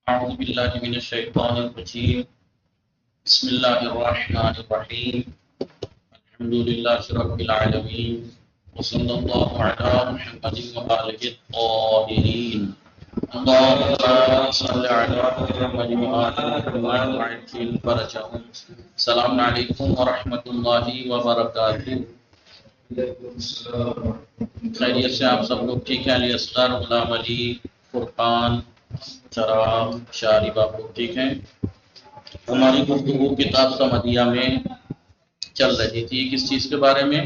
أعوذ بالله من الشيطان الرجيم بسم الله الرحمن الرحيم الحمد لله رب العالمين وصلى الله على محمد وآله الطاهرين اللهم صل على محمد وآل محمد وعجل فرجهم السلام عليكم ورحمة الله وبركاته خیریت سے آپ سب لوگ ٹھیک ہیں؟ علی اصغر، غلام علی، فرقان، چراغ، شارب، آپ لوگ ٹھیک ہیں؟ ہماری گفتگو کتاب سمدیہ میں چل رہی تھی کس چیز کے بارے میں؟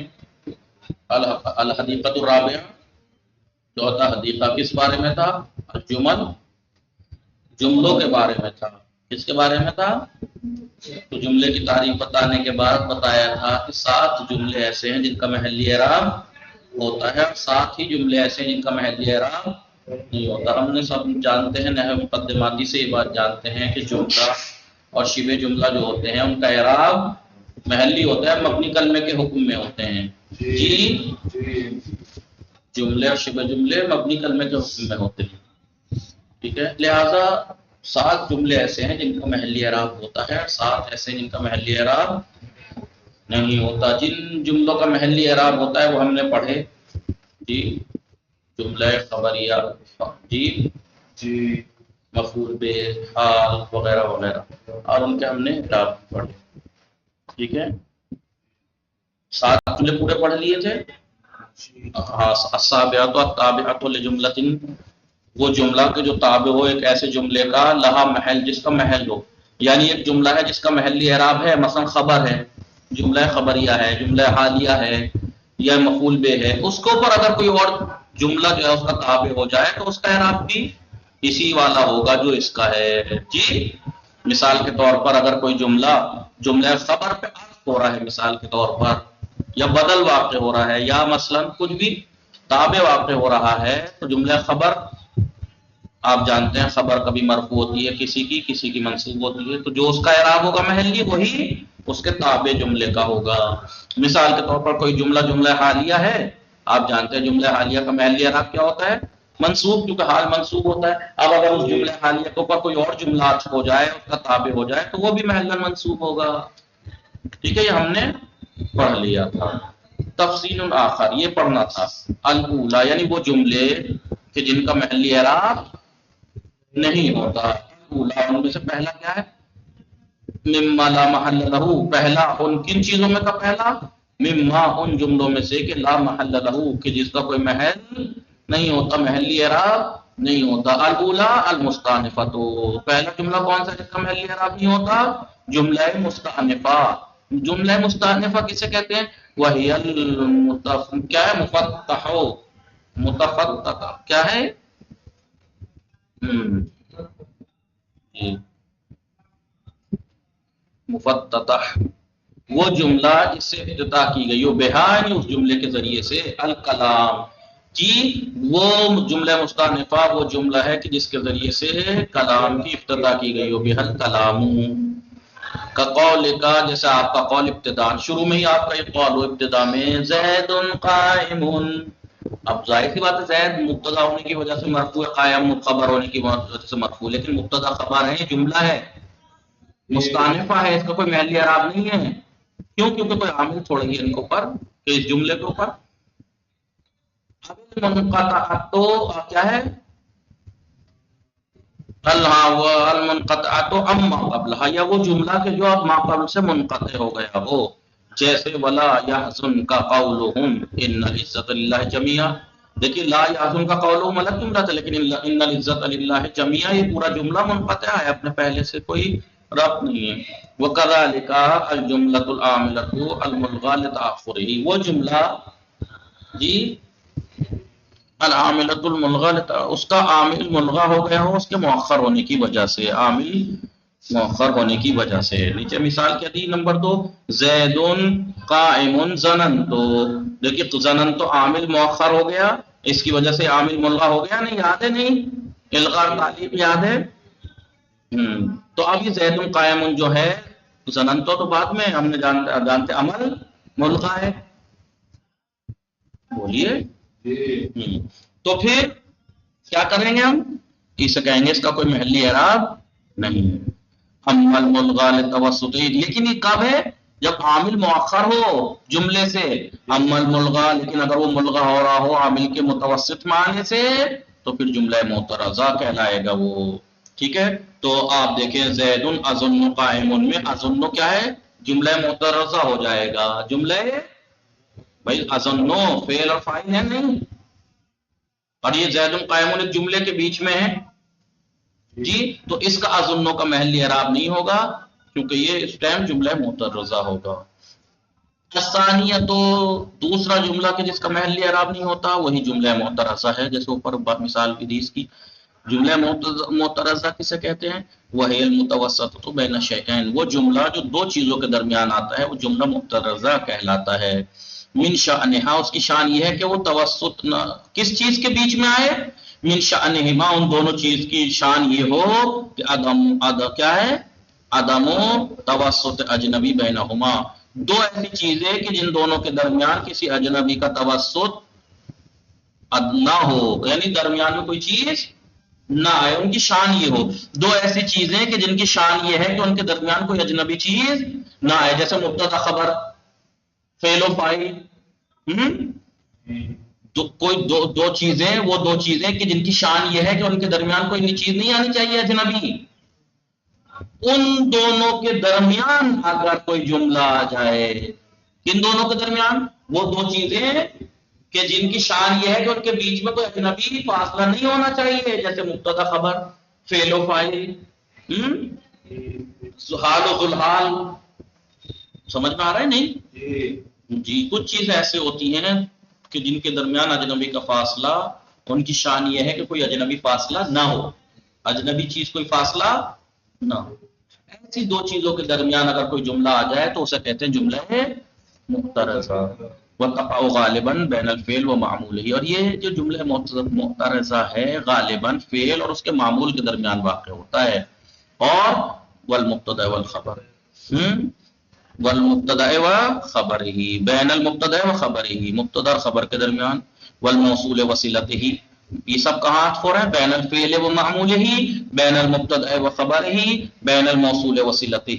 الحدیقۃ الرابعہ، چوتھا حدیقہ کس بارے میں تھا؟ الجمل، جملوں کے بارے میں تھا۔ کس کے بارے میں تھا؟ تو جملے کی تعریف بتانے کے بعد بتایا تھا کہ 7 جملے ایسے ہیں جن کا محلی اعراب ہوتا ہے، اور 7 ہی جملے ایسے ہیں جن کا محلی اعراب نہیں ہوتا۔ ہم نے سب جانتے ہیں، نحو مقدماتی سے یہ بات جانتے ہیں کہ جملہ اور شبہ جملہ جو ہوتے ہیں ان کا اعراب محلی ہوتا ہے، مبنی کلمے کے حکم میں ہوتے ہیں۔ جی، جملے اور شبہ جملے مبنی کلمے کے حکم میں ہوتے ہیں، ٹھیک ہے؟ لہذا 7 جملے ایسے ہیں جن کا محلی اعراب ہوتا ہے، 7 ایسے ہیں جن کا محلی اعراب نہیں ہوتا۔ جن جملوں کا محلی اعراب ہوتا ہے وہ ہم نے پڑھے، جی، جملہ خبریہ، جی، مفعول بہ، حال وغیرہ وغیرہ، اور ان کے ہم نے اعراب پڑھے، ٹھیک ہے؟ 7 جملے پورے پڑھ لیے تھے۔ ہاں، السابعۃ التابعۃ لجملۃ، وہ جملہ کے جو تابع ہو ایک ایسے جملے کا، لہا محل، جس کا محل ہو، یعنی ایک جملہ ہے جس کا محلی اعراب ہے، مثلا خبر ہے، جملہ خبریہ ہے، جملہ حالیہ ہے یا مفعول بہ ہے، اس کے اوپر اگر کوئی اور جملہ جو ہے اس کا تابع ہو جائے تو اس کا اعراب بھی اسی والا ہوگا جو اس کا ہے۔ جی، مثال کے طور پر اگر کوئی جملہ خبر پہ عطف ہو رہا ہے مثال کے طور پر، یا بدل واقع ہو رہا ہے، یا مثلا کچھ بھی تابع واقع ہو رہا ہے، تو جملہ خبر آپ جانتے ہیں خبر کبھی مرفوع ہوتی ہے کسی کی منصوب ہوتی ہے، تو جو اس کا اعراب ہوگا محلی وہی اس کے تابع جملے کا ہوگا۔ مثال کے طور پر کوئی جملہ حالیہ ہے، آپ جانتے ہیں جملہ حالیہ کا محلی اعراب کیا ہوتا ہے؟ منصوب، کیونکہ حال منصوب ہوتا ہے۔ اب اگر اس جملہ حالیہ کے اوپر کوئی اور جملہ عطف ہو جائے، اس کا تابع ہو جائے، تو وہ بھی محلا منصوب ہوگا، ٹھیک ہے؟ یہ ہم نے پڑھ لیا تھا۔ تفصیل آخر یہ پڑھنا تھا، الاولا یعنی وہ جملے کہ جن کا محلی اعراب نہیں ہوتا۔ اولا ان میں سے پہلا کیا ہے؟ مما لا محل لہ، پہلا ان کن چیزوں میں کا پہلا؟ مما ان جملوں میں سے کہ لا محل لہ، کہ جس کا کوئی محل نہیں ہوتا، محلی اعراب نہیں ہوتا۔ الاولا المستانفۃ، پہلا جملہ کون سا جس کا محلی اعراب نہیں ہوتا؟ جملہ مستانفہ۔ جملہ مستانفہ کسے کہتے ہیں؟ وہی کیا ہے؟ مفتح، متفتح کیا ہے؟ مفتتح، وہ جملہ جس سے افتتاح کی گئی ہو، بہا یعنی اس جملے کے ذریعے سے، الکلام، جی، وہ جملہ مستانفہ وہ جملہ ہے کہ جس کے ذریعے سے کلام کی افتتاح کی گئی ہو، بہل کلام، کا قول کا، جیسے آپ کا قول ابتداء، شروع میں ہی آپ کا یہ قول ہو ابتداء میں، زید قائم، اب ظاہر سی بات ہے زید مبتدا ہونے کی وجہ سے مرفوع، قائم خبر ہونے کی وجہ سے مرفوع، لیکن مبتدا خبر ہے، جملہ ہے مستانفہ ہے، اس کا کوئی محلی اعراب نہیں ہے۔ کیوں؟ کیونکہ کوئی عامل چھوڑیں گے ان کے اوپر، کہ اس جملے کے اوپر المنقطع، تو کیا ہے؟ المنقطع اما قبلها، یا وہ جملہ کہ جو اب ما قبل سے منقطع ہو گیا ہو، جیسے ولا يحزنك قولهم ان العزت للہ جميعا، دیکھیے لا يحزن کا قولهم الگ جملہ تھا، لیکن ان العزت للہ جميعا یہ پورا جملہ منقطع ہے، اپنے پہلے سے کوئی ربط نہیں ہے۔ وَكَذَلِكَ الْجُمْلَةُ الْعَامِلَةُ الْمُلْغَاةُ لِتَأَخُّرِهِ، وہ جملہ، جی، العاملۃ الملغا، اس کا عامل ملغا ہو گیا ہو اس کے مؤخر ہونے کی وجہ سے، عامل مؤخر ہونے کی وجہ سے۔ نیچے مثال کیا دی؟ نمبر 2، زید قائم ظننت، دیکھیے ظننت تو عامل مؤخر ہو گیا، اس کی وجہ سے عامل ملغا ہو گیا، نہیں یاد ہے؟ نہیں، الغاء تعلیب یاد ہے؟ تو اب یہ زید قائم جو ہے، ظننت تو بعد میں ہم نے جانتے عمل ملغا ہے، بولیے۔ تو پھر کیا کریں گے ہم؟ اسے کہیں گے اس کا کوئی محلی اعراب نہیں ہے۔ اما الملغى للتوسط، لیکن یہ کب ہے؟ جب عامل مؤخر ہو جملے سے۔ اما الملغى، لیکن اگر وہ ملغا ہو رہا ہو عامل کے متوسط میں آنے سے تو پھر جملہ معترضہ کہلائے گا وہ، ٹھیک ہے؟ تو آپ دیکھیں زید اظن قائم میں اظن کیا ہے؟ جملہ معترضہ ہو جائے گا۔ جملہ بھائی اظن فعل اور فاعل ہے نہیں، اور یہ زید قائم ایک جملے کے بیچ میں ہے جی، تو اس کا اظن کا محلی اعراب نہیں ہوگا کیونکہ یہ اس ٹائم جملہ معترضہ ہوگا۔ الثانیہ، تو دوسرا جملہ کہ جس کا محلی اعراب نہیں ہوتا وہی جملہ معترضہ ہے، جیسے اوپر مثال حدیث کی۔ جملہ معترضہ کسے کہتے ہیں؟ وہی المتوسط بین الشیئین، وہ جملہ جو دو چیزوں کے درمیان آتا ہے وہ جملہ معترضہ کہلاتا ہے۔ من شأنہا، اس کی شان یہ ہے کہ وہ توسط کس چیز کے بیچ میں آئے؟ من شأنہما، ان دونوں چیز کی شان یہ ہو کہ کیا ہے؟ عدم توسط اجنبی بینہما، دو ایسی چیزیں کہ جن دونوں کے درمیان کسی اجنبی کا توسط نہ ہو، یعنی درمیان میں کوئی چیز نہ آئے، ان کی شان یہ ہو۔ دو ایسی چیزیں کہ جن کی شان یہ ہے کہ ان کے درمیان کوئی اجنبی چیز نہ آئے، جیسے مبتدا خبر، فعل و فاعل، کوئی دو چیزیں، وہ دو چیزیں کہ جن کی شان یہ ہے کہ ان کے درمیان کوئی چیز نہیں آنی چاہیے اجنبی، ان دونوں کے درمیان اگر کوئی جملہ آ جائے، کن دونوں کے درمیان؟ وہ دو چیزیں کہ جن کی شان یہ ہے کہ ان کے بیچ میں کوئی اجنبی فاصلہ نہیں ہونا چاہیے، جیسے مبتدا خبر، فعل و فاعل، حال و ذوالحال، سمجھ میں آ رہا ہے نہیں جی؟ کچھ چیزیں ایسے ہوتی ہیں کہ جن کے درمیان اجنبی کا فاصلہ، ان کی شان یہ ہے کہ کوئی اجنبی فاصلہ نہ ہو، اجنبی چیز کوئی فاصلہ نہ ہو۔ ایسی دو چیزوں کے درمیان اگر کوئی جملہ آ جائے تو اسے کہتے ہیں جملہ معترضہ۔ وتقع غالباً بین الفعل و معمولہ، اور یہ جو جملہ معترضہ ہے غالباً فعل اور اس کے معمول کے درمیان واقع ہوتا ہے، اور والمبتدا والخبر، والمبتدا و خبرہ، بین المبتدا و خبرہ، مبتدا اور خبر کے درمیان، والموصول وصلتہ، یہ سب کہاں ہو رہا ہے؟ بین الفعل و معمولہ، بین المبتدا و خبرہ، بین الموصول وصلتہ۔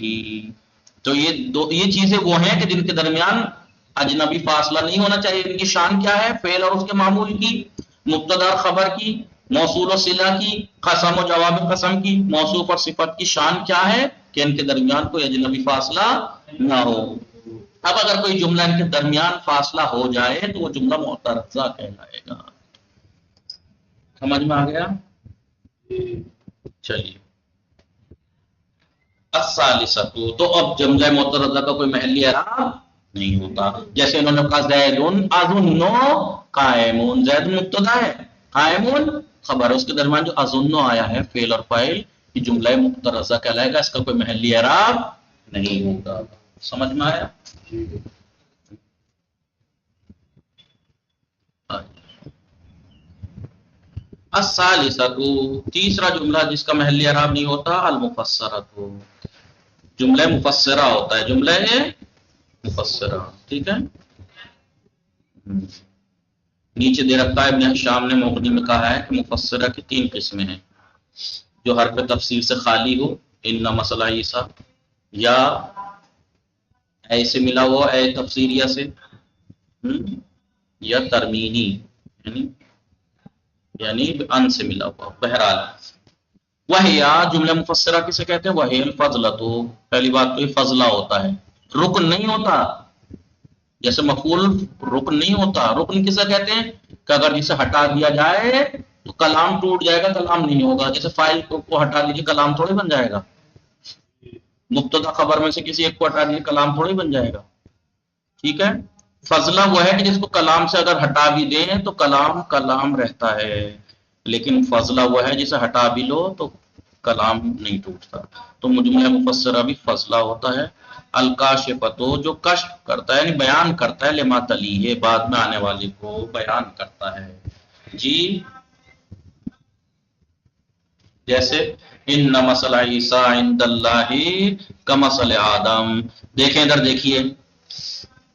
تو یہ چیزیں وہ ہیں کہ جن کے درمیان اجنبی فاصلہ نہیں ہونا چاہیے، ان کی شان کیا ہے؟ فعل اور اس کے معمول کی، مبتدا اور خبر کی، موصول و صلہ کی، قسم و جواب قسم کی، موصوف اور صفت کی شان کیا ہے؟ کہ ان کے درمیان کوئی اجنبی فاصلہ نہ ہو۔ اب اگر کوئی جملہ ان کے درمیان فاصلہ ہو جائے تو وہ جملہ معترضہ کہلائے گا۔ سمجھ میں آ گیا؟ چلیے الثالثہ، تو اب جملہ معترضہ کا کوئی محلی اعراب نہیں ہوتا، جیسے انہوں نے کہا زید اظن قائم، زید مبتدا ہے، قائم خبر، اس کے درمیان جو اظن آیا ہے فعل اور فاعل، یہ جملہ معترضہ کہلائے گا، اس کا کوئی محلی اعراب نہیں ہوگا۔ سمجھ میں آیا؟ الثالثہ، تیسرا جملہ جس کا محلی اعراب نہیں ہوتا، المفسرہ، جملہ مفسرہ ہوتا ہے، جملہ مفسرہ، ٹھیک ہے؟ نیچے دے رکھا ہے، ابن ہشام نے مغنی میں کہا ہے کہ مفسرہ کی تین قسمیں ہیں، جو حرف تفسیر سے خالی ہو، ان مسئلہ عیسیٰ، یا ایسے ملا ہوا اے تفسیریہ سے، یا ترمینی یعنی ان سے ملا ہوا۔ بہرحال وہی جملہ مفسرہ کسے کہتے ہیں؟ وہی الفضلۃ، پہلی بات تو یہ فضلہ ہوتا ہے، رکن نہیں ہوتا، جیسے مفعول رکن نہیں ہوتا۔ رکن کسے کہتے ہیں؟ کہ اگر جسے ہٹا دیا جائے تو کلام ٹوٹ جائے گا، کلام نہیں ہوگا، جیسے فاعل کو ہٹا دیجیے کلام تھوڑی بن جائے گا، مبتدا خبر میں سے کسی ایک کو ہٹا دیجیے کلام تھوڑی بن جائے گا، ٹھیک ہے؟ فضلہ وہ ہے کہ جس کو کلام سے اگر ہٹا بھی دیں تو کلام رہتا ہے، لیکن فضلہ وہ ہے جسے ہٹا بھی لو تو کلام نہیں ٹوٹتا۔ تو جملہ مفسرہ بھی فضلہ ہوتا ہے۔ الکاشفۃ، جو کشف کرتا ہے، یعنی بیان کرتا ہے، لما تلیہ، بعد میں آنے والے کو بیان کرتا ہے جی، جیسے ان مثل عیسیٰ عند اللہ کمثل آدم، دیکھیں ادھر دیکھیے،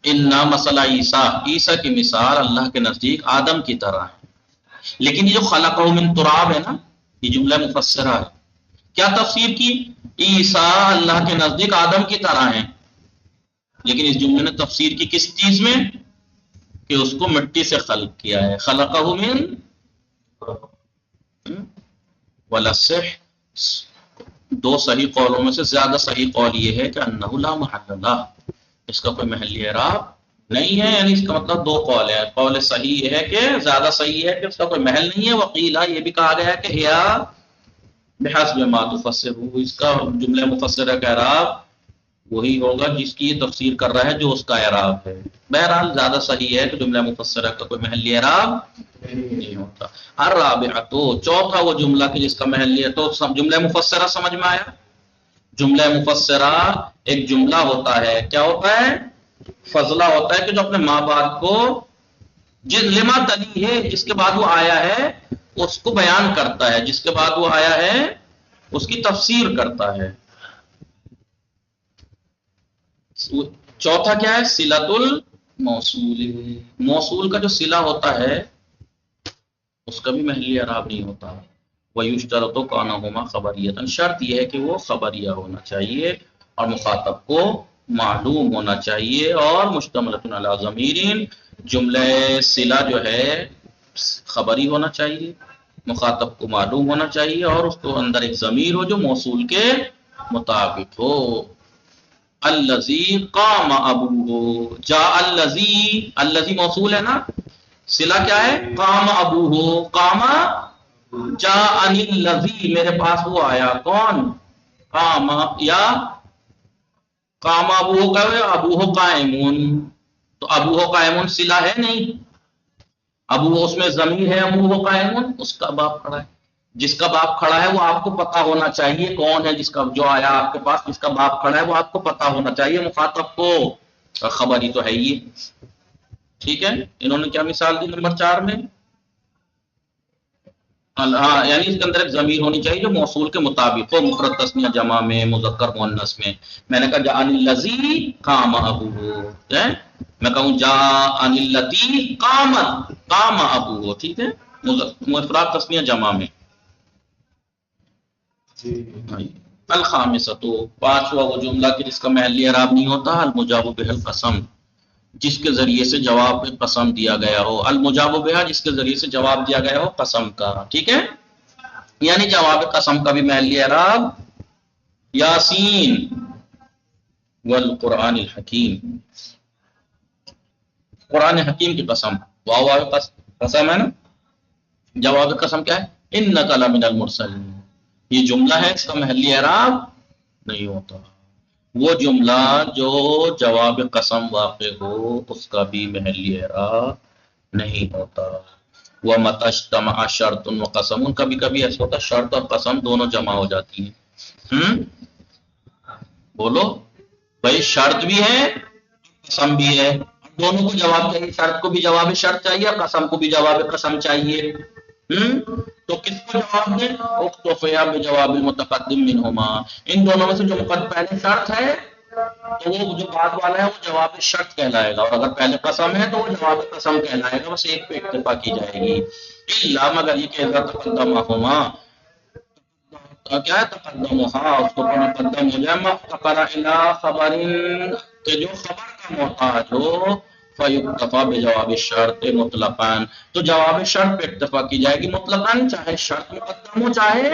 ان مثل عیسیٰ، عیسیٰ کی مثال اللہ کے نزدیک آدم کی طرح ہے، لیکن یہ جو خلقہ من تراب ہے نا، یہ جملہ مفسرہ ہے. کیا تفسیر کی؟ عیسیٰ اللہ کے نزدیک آدم کی طرح ہیں، لیکن اس جملے نے تفسیر کی کس چیز میں؟ کہ اس کو مٹی سے خلق کیا ہے. خلقہ من ولصح، دو صحیح قولوں میں سے زیادہ صحیح قول یہ ہے کہ انہ لا محل لہ، اس کا کوئی محل اعراب نہیں ہے. یعنی اس کا مطلب دو قول ہے. قول صحیح ہے کہ زیادہ صحیح ہے کہ اس کا کوئی محل نہیں ہے. وقیلہ یہ بھی کہا گیا ہے کہ ہیا بحسب ما تفسر، اس کا جملہ مفسرہ کا اعراب وہی ہوگا جس کی یہ تفسیر کر رہا ہے جو اس کا اعراب ہے. بہرحال زیادہ صحیح ہے کہ جملہ مفسرہ کا کوئی محل اعراب نہیں ہوتا. الرابعہ، تو چوتھا وہ جملہ کہ جس کا محل ہے. تو جملہ مفسرہ سمجھ میں آیا؟ جملہ مفسرہ ایک جملہ ہوتا ہے، کیا ہوتا ہے؟ فضلہ ہوتا ہے کہ جو اپنے ماں باپ کو جس لما تلی ہے، جس کے بعد وہ آیا ہے اس کو بیان کرتا ہے، جس کے بعد وہ آیا ہے اس کی تفسیر کرتا ہے. چوتھا کیا ہے؟ صلۃ الموصول، موصول کا جو صلہ ہوتا ہے اس کا بھی محل اعراب نہیں ہوتا. وَيُشْتَرَطُ كَانَهُمَا خبریۃً، شرط یہ ہے کہ وہ خبریہ ہونا چاہیے اور مخاطب کو معلوم ہونا چاہیے. اور مشتملۃ علی ضمیر، جملہ صلہ جو ہے خبری ہونا چاہیے، مخاطب کو معلوم ہونا چاہیے، اور اس کو اندر ایک ضمیر ہو جو موصول کے مطابق ہو. الذی قام ابوہ، جاء الذی، الذی موصول ہے نا، صلہ کیا ہے؟ قام ابوہ، قام جاءنی الذی، میرے پاس وہ آیا. کون؟ قام، یا قام ابوہ کا ابوہ قائمون، تو ابوہ قائمون صلہ ہے نہیں، ابوہ اس میں ضمیر ہے، ابوہ قائمون اس کا باپ کھڑا ہے. جس کا باپ کھڑا ہے وہ آپ کو پتا ہونا چاہیے کون ہے، جس کا جو آیا آپ کے پاس جس کا باپ کھڑا ہے وہ آپ کو پتا ہونا چاہیے مخاطب کو. خبری تو ہے ہی. ٹھیک ہے، انہوں نے کیا مثال دی نمبر 4 میں؟ ہاں، یعنی اس کے اندر ایک ضمیر ہونی چاہیے جو موصول کے مطابق ہو، مفرد تثنیہ جمع میں، مذکر مؤنث میں. میں نے کہا جاءنی الذی قام ابوہ، میں کہوں جاءنی اللاتی قامت قام ابوہ، ٹھیک ہے، مفرد تثنیہ جمع میں. الخامسۃ، پانچواں وہ جملہ کہ جس کا محل اعراب نہیں ہوتا. المجاب بہ القسم، جس کے ذریعے سے جواب قسم دیا گیا ہو. المجاب بہ، جس کے ذریعے سے جواب دیا گیا ہو قسم کا. ٹھیک ہے، یعنی جواب قسم کا بھی محل اعراب یاسین والقرآن الحکیم، قرآن حکیم کی قسم. واو قسم ہے نا، جواب قسم کیا ہے؟ انک لمن المرسلین. یہ جملہ ہے، اس کا محلی اعراب نہیں ہوتا. وہ جملہ جو جواب قسم واقع ہو اس کا بھی محلی اعراب نہیں ہوتا. وَمَتَى اجْتَمَعَ شَرْطٌ وَقَسَمٌ، کبھی کبھی ایسا ہوتا ہے شرط اور قسم دونوں جمع ہو جاتی ہیں. بولو بھائی، شرط بھی ہے قسم بھی ہے، دونوں کو جواب چاہیے. شرط کو بھی جواب شرط چاہیے اور قسم کو بھی جواب قسم چاہیے. تو کس کو جواب دیں؟ اختفیا بجواب المتقدم منہما، ان دونوں میں سے جو پہلے شرط ہے تو وہ جو بعد والا ہے وہ جواب شرط کہلائے گا، اور اگر پہلے قسم ہے تو وہ جواب قسم کہلائے گا. بس ایک پہ اکتفا کی جائے گی. الا، مگر یہ کہ اذا تقدمہما، کیا ہے تقدمہا، اس کو مقدم ہو جائے مفتقر الی خبر، کہ جو خبر کا محتاج ہو، فیکتفا بجواب الشرط مطلقاً، تو جواب شرط پہ اکتفا کی جائے گی مطلقاً، چاہے شرط مقدم ہو چاہے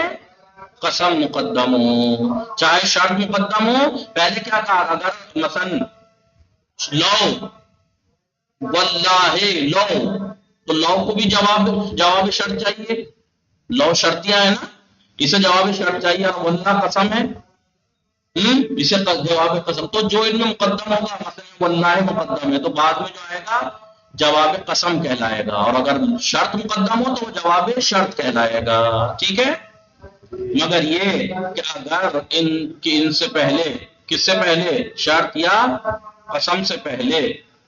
قسم مقدم ہو. چاہے شرط مقدم ہو، پہلے کیا کہا؟ اگر مثلا لو واللہ لو، تو لو کو بھی جواب شرط چاہیے. لو شرطیہ ہے نا، اسے جواب شرط چاہیے. اور واللہ قسم ہے، اسے جواب قسم. تو جو ان میں مقدم ہوگا، مثلا واللہ مقدم ہے تو بعد میں جو آئے گا جواب قسم کہلائے گا، اور اگر شرط مقدم ہو تو وہ جواب شرط کہلائے گا. ٹھیک ہے، مگر یہ کہ اگر ان سے پہلے، کس سے پہلے؟ شرط یا قسم سے پہلے،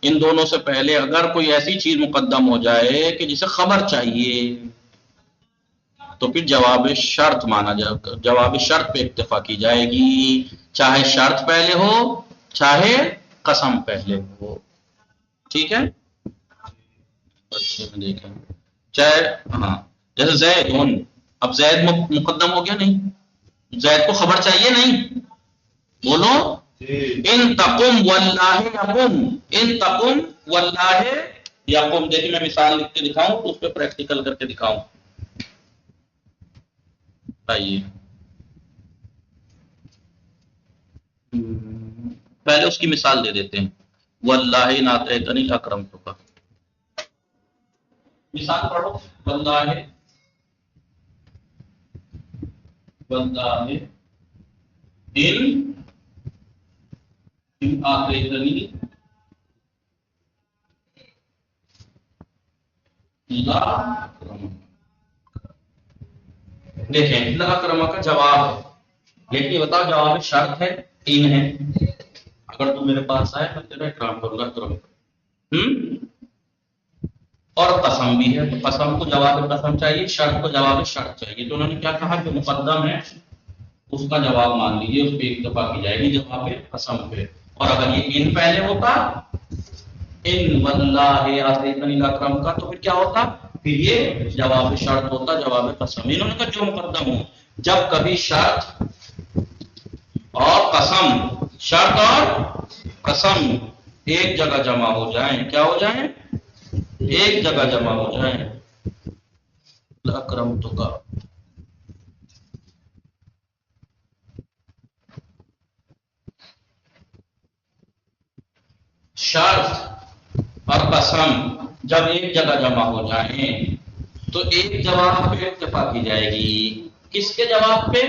ان دونوں سے پہلے اگر کوئی ایسی چیز مقدم ہو جائے کہ جسے خبر چاہیے تو پھر جواب شرط مانا جائے، جواب شرط پہ اکتفا کی جائے گی، چاہے شرط پہلے ہو چاہے قسم پہلے ہو. ٹھیک ہے، اچھے میں دیکھیں، چاہے ہاں جیسے زیدون، اب زید مقدم ہو گیا نہیں؟ زید کو خبر چاہیے نہیں؟ بولو ان تقم واللہ یقم، ان تقم واللہ یقم. دیکھیں میں مثال لکھ کے دکھاؤں تو اس پہ پریکٹیکل کر کے دکھاؤں. آئیے پہلے اس کی مثال دے دیتے ہیں. واللہ ناتیتنی اکرمتک، مثال پڑھو. واللہ واللہ ان آتیتنی لا اکرمک. دیکھیں لا اکرمک کا جواب ہے، لیکن یہ بتاؤ جواب شرط ہے ان ہے. اگر تو میرے پاس آئے میں تیرا اکرام کروں گا، اکرم. اور قسم بھی ہے، تو قسم کو جواب قسم چاہیے، شرط کو جواب شرط چاہیے. تو انہوں نے کیا کہا جو مقدم ہے اس کا جواب مان لیجیے، اس پہ اکتفا کی جائے گی جواب قسم پہ. اور اگر یہ ان پہلے ہوتا ان واللہ آتیتنی الاکرم کا، تو پھر کیا ہوتا؟ پھر یہ جواب شرط ہوتا، جواب قسم. انہوں نے کہا جو مقدم ہو، جب کبھی شرط اور قسم، شرط اور قسم ایک جگہ جمع ہو جائیں، کیا ہو جائیں؟ ایک جگہ جمع ہو جائیں. اکرمتک، شرط اور قسم جب ایک جگہ جمع ہو جائیں تو ایک جواب پہ اتفاق کی جائے گی. کس کے جواب پہ؟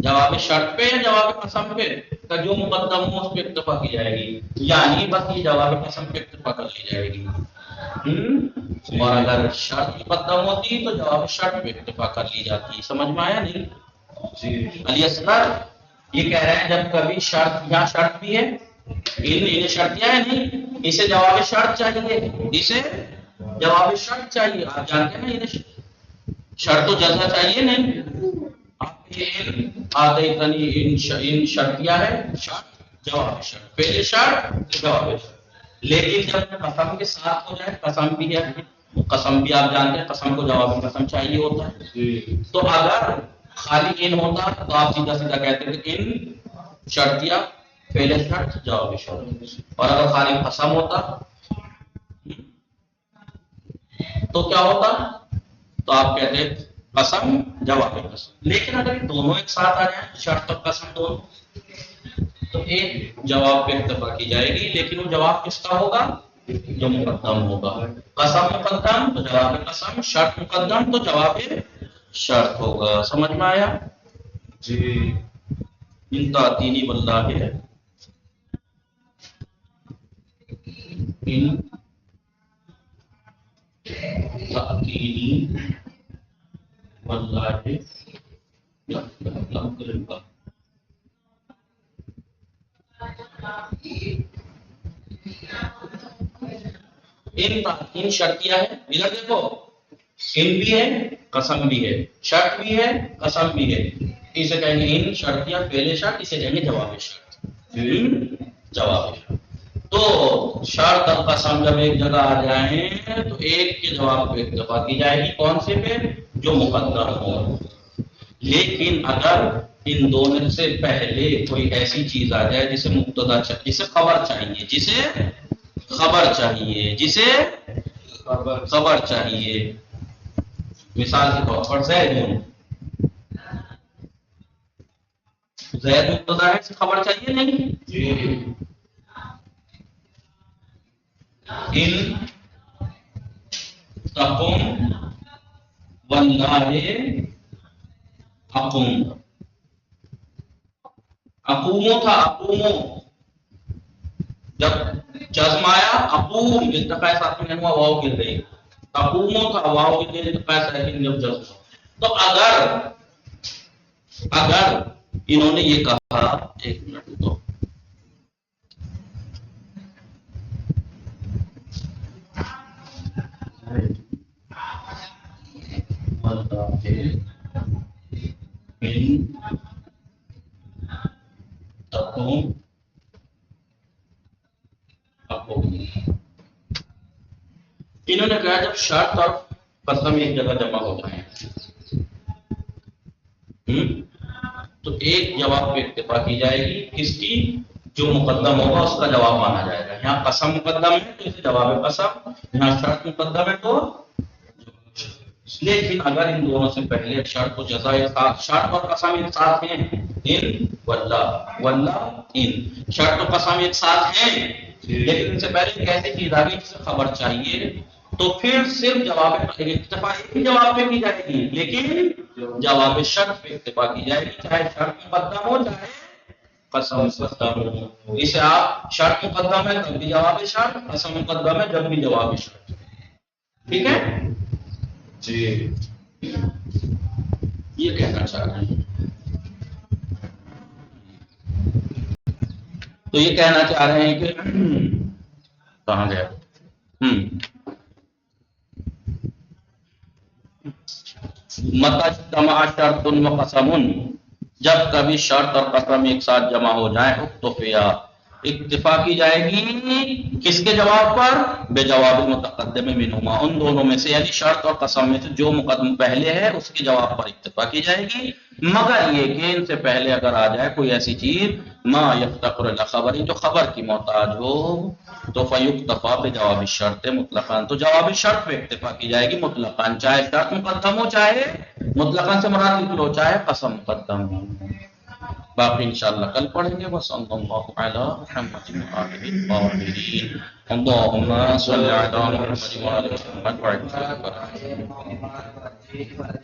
جواب شرط پہ یا جواب قسم پہ؟ کا جو مقدم ہو اس پہ اتفاق کی جائے گی، یعنی بس یہ جواب قسم پہ اتفاق کر لی جائے گی. اور اگر شرط مقدم ہوتی تو جواب شرط پہ اتفاق کر لی جاتی. سمجھ میں آیا نہیں؟ علی اصغر یہ کہہ رہے ہیں جب کبھی شرط، یہاں شرط بھی ہے، انہیں شرطیاں ہے نہیں، اسے جواب شرط چاہیے، اسے جواب شرط چاہیے. آپ جانتے ہیں نا انہیں شرط و جزا چاہیے نہیں. آپ یہ آتیتنی ان شرطیاں ہے، شرط جواب شرط، پہلے شرط جواب شرط. لیکن جب قسم کے ساتھ ہو جائے، قسم بھی ہے، قسم بھی آپ جانتے ہیں قسم کو جواب قسم چاہیے ہوتا ہے. تو اگر خالی ان ہوتا تو آپ سیدھا سیدھا کہتے تھے ان شرطیہ پہلے شرط جواب شرط. اور اگر خالی قسم ہوتا تو کیا ہوتا؟ تو آپ کہتے قسم جواب قسم. لیکن اگر یہ دونوں ایک ساتھ آ جائیں، شرط اور قسم دونوں، تو ایک جواب پہ اتفاق کی جائے گی، لیکن وہ جواب کس کا ہوگا؟ جو مقدم ہوگا. قسم مقدم تو جواب قسم، شرط مقدم تو جواب شرط ہوگا. سمجھ میں آیا؟ جی. ان تعطینی واللہ ہے، ان تعطینی واللہ ہے ان شرطیہ ہے. ادھر دیکھو ان بھی ہے قسم بھی ہے، شرط بھی ہے قسم بھی ہے. اسے کہیں گے ان شرطیہ پہلے شرط، اسے کہیں گے جواب شرط. جواب شرط. تو شرط اور قسم جب ایک جگہ آ جائیں تو ایک کے جواب پہ اتفاق کی جائے گی، کون سے پہ؟ جو مقدم ہو. لیکن اگر ان دونوں سے پہلے کوئی ایسی چیز آ جائے جسے مبتدا چاہیے، جسے خبر چاہیے، جسے خبر چاہیے، جسے خبر چاہیے. مثال کے طور پر زید مبتدا ہے، اسے خبر چاہیے نہیں؟ ان تقم واللہ اقوم. اقومو تھا، اقومو جب جزم آیا اقوم التقاء ساکن ہوا، واو گر گئی. اقومو تھا، واو گر گئی التقاء ساکن جب جزم. تو اگر انہوں نے یہ کہا، ایک منٹ تو انہوں نے کہا جب شرط اور قسم ایک جگہ جمع ہو جائیں تو ایک جواب پہ اکتفا کی جائے گی، کس کی؟ جو مقدم ہوگا اس کا جواب مانا جائے گا. یہاں قسم مقدم ہے تو اسے جواب قسم، یہاں شرط مقدم ہے تو. لیکن اگر ان دونوں سے پہلے شرط و جزا ایک ساتھ، شرط اور قسم ایک ساتھ ہیں، ان واللہ واللہ ان، شرط و قسم ایک ساتھ ہیں، لیکن ان سے پہلے ایک ایسی چیز آ گئی جس سے خبر چاہیے، تو پھر صرف جواب اکتفا ایک ہی جواب پہ کی جائے گی، لیکن جواب شرط پہ اکتفا کی جائے گی، چاہے شرط مقدم ہو چاہے قسم مقدم ہو. اسے آپ شرط مقدم ہے جب بھی جواب شرط، قسم مقدم ہے جب بھی جواب شرط. ٹھیک ہے جی. یہ کہنا چاہ رہے ہیں. تو یہ کہنا چاہ رہے ہیں کہ کہاں گیا؟ متى اجتمع شرط و قسم، جب کبھی شرط اور قسم ایک ساتھ جمع ہو جائیں، اکتفیا اکتفا کی جائے گی کس کے جواب پر؟ بے جواب متقدم منہما، ان دونوں میں سے یعنی شرط اور قسم میں سے جو مقدم پہلے ہے اس کے جواب پر اکتفا کی جائے گی، مگر یہ کہ ان سے پہلے اگر آ جائے کوئی ایسی چیز ما یفتقر الی خبر، جو خبر کی محتاج ہو، تو فیکتفا بجواب الشرط مطلقاً، تو جواب شرط پہ اکتفا کی جائے گی مطلقاً، چاہے شرط مقدم ہو چاہے مطلقاً سے مراد لکھ لو چاہے قسم مقدم ہو. باقی انشاءاللہ کل پڑھیں گے. وصلی اللہ علی محمد وآلہ الطاہرین. اللہم صل علی محمد وآل محمد وعجل